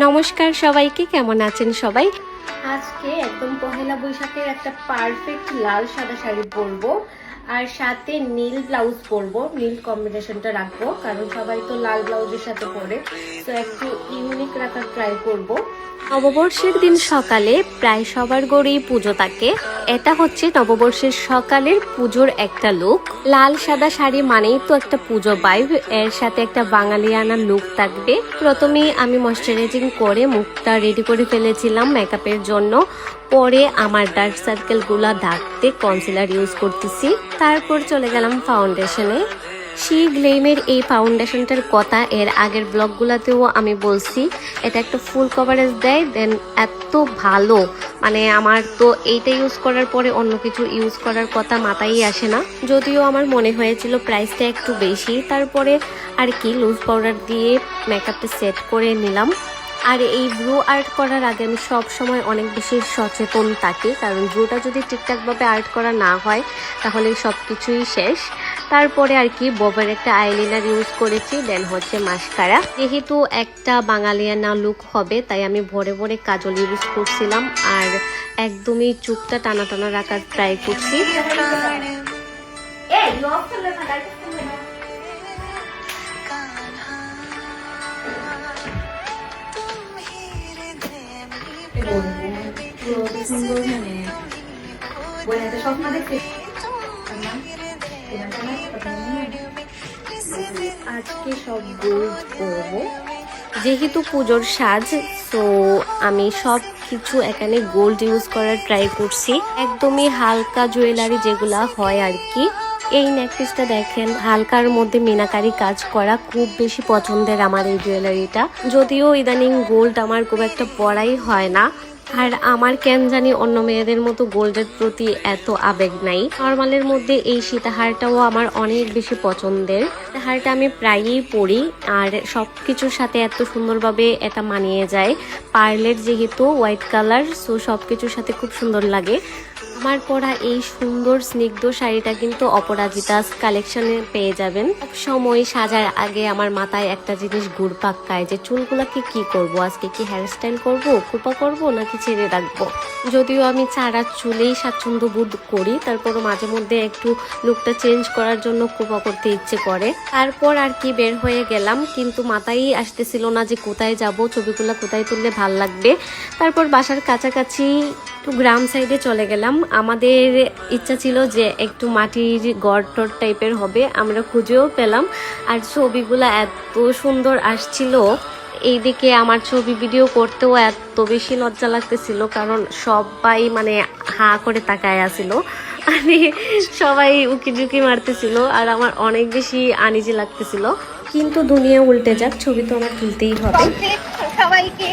নমস্কার সবাইকে, কেমন আছেন সবাই? আজকে একদম পহেলা বৈশাখের একটা পারফেক্ট লাল সাদা শাড়ি পরবো আর সাথে নীল ব্লাউজ পরবো। নীল কম্বিনেশনটা রাখবো কারণ সবাই তো লাল ব্লাউজের সাথে পরে, তো একটু ইউনিক রাখার ট্রাই করবো। নববর্ষের দিন সকালে প্রায় সবার ঘরেই পুজো থাকে। এটা হচ্ছে নববর্ষের সকালের পুজোর একটা লুক। লাল সাদা শাড়ি মানেই তো একটা পুজো ভাইব, এর সাথে একটা বাঙালিয়ানা লুক থাকবে। প্রথমেই আমি ময়শ্চারাইজিং করে মুখটা রেডি করে ফেলেছিলাম মেকআপের জন্য। পরে আমার ডার্ক সার্কেল গুলা ঢাকতে কনসিলার ইউজ করতেছি। তারপর চলে গেলাম ফাউন্ডেশনে। শি গ্লেমের এই ফাউন্ডেশনটার কথা এর আগের ব্লগগুলোতেও আমি বলছি, এটা একটা ফুল কভারেজ দেয়, দেন এত ভালো, মানে আমার তো এইটা ইউজ করার পরে অন্য কিছু ইউজ করার কথা মাথায় আসে না। যদিও আমার মনে হয়েছিল প্রাইসটা একটু বেশি, তারপরে আর কি লুজ পাউডার দিয়ে মেকআপটা সেট করে নিলাম। আর এই ব্রু আর্ট করার আগে আমি সব সময় অনেক বেশি সচেতন থাকি, কারণ ব্রুটা যদি ঠিকঠাকভাবে আর্ট করা না হয় তাহলে সব কিছুই শেষ। তারপরে আর কি ববের একটা আইলাইনার ইউজ করেছি, দেন হচ্ছে মাস্কারা। যেহেতু একটা বাঙালিয়ানা লুক হবে তাই আমি ভরে ভরে কাজল ইউজ করছিলাম আর একদমই চুপটা টানা টানা রাখার ট্রাই করছি। আজকে সব গোল্ড করবো, যেহেতু পুজোর সাজ, তো আমি সব কিছু এখানে গোল্ড ইউজ করার ট্রাই করছি। একদমই হালকা জুয়েলারি যেগুলা হয় আর কি। এই নেকপিসটা দেখেন, হালকার মধ্যে মিনাকারি কাজ করা, খুব বেশি পছন্দের আমার এই জুয়েলারিটা। যদিও ইদানিং গোল্ড আমার খুব একটা পরাই হয় না, আর আমার কেন জানি অন্য মেয়েদের মতো গোল্ডের প্রতি এত আবেগ নাই। নর্মালের মধ্যে এই সীতাহারটাও আমার অনেক বেশি পছন্দের। সীতাহারটা আমি প্রায়ই পরি আর সব কিছুর সাথে এত সুন্দরভাবে এটা মানিয়ে যায়। পার্লের যেহেতু হোয়াইট কালার, সো সব কিছুর সাথে খুব সুন্দর লাগে। আমার পরা এই সুন্দর স্নিগ্ধ শাড়িটা কিন্তু অপরাজিতাস কালেকশনে পেয়ে যাবেন। সব সময় সাজার আগে আমার মাথায় একটা জিনিস ঘুরপাক খায় যে চুলগুলাকে কি করব, আজকে কি হেয়ারস্টাইল করব, খোপা করব নাকি ছেড়ে রাখবো। যদিও আমি চারা চুলেই স্বাচ্ছন্দ্য বোধ করি, তারপরও মাঝে মধ্যে একটু লুকটা চেঞ্জ করার জন্য খোপা করতে ইচ্ছে করে। তারপর আর কি বের হয়ে গেলাম, কিন্তু মাথায় আসতেছিল না যে কোথায় যাব, ছবিগুলো কোথায় তুললে ভাল লাগবে। তারপর বাসার কাছাকাছি একটু গ্রাম সাইডে চলে গেলাম। আমাদের ইচ্ছা ছিল যে একটু মাটির গড়টর টাইপের হবে, আমরা খুঁজেও পেলাম আর ছবিগুলো এত সুন্দর আসছিল। এইদিকে আমার ছবি ভিডিও করতেও এত বেশি লজ্জা লাগতেছিল, কারণ সবাই মানে হা করে তাকায় আসিল, মানে সবাই উকি ঝুঁকি মারতেছিল আর আমার অনেক বেশি আনিজি লাগতেছিল। কিন্তু দুনিয়া উল্টে যাক, ছবি তো আমার তুলতেই হবে। সবাইকে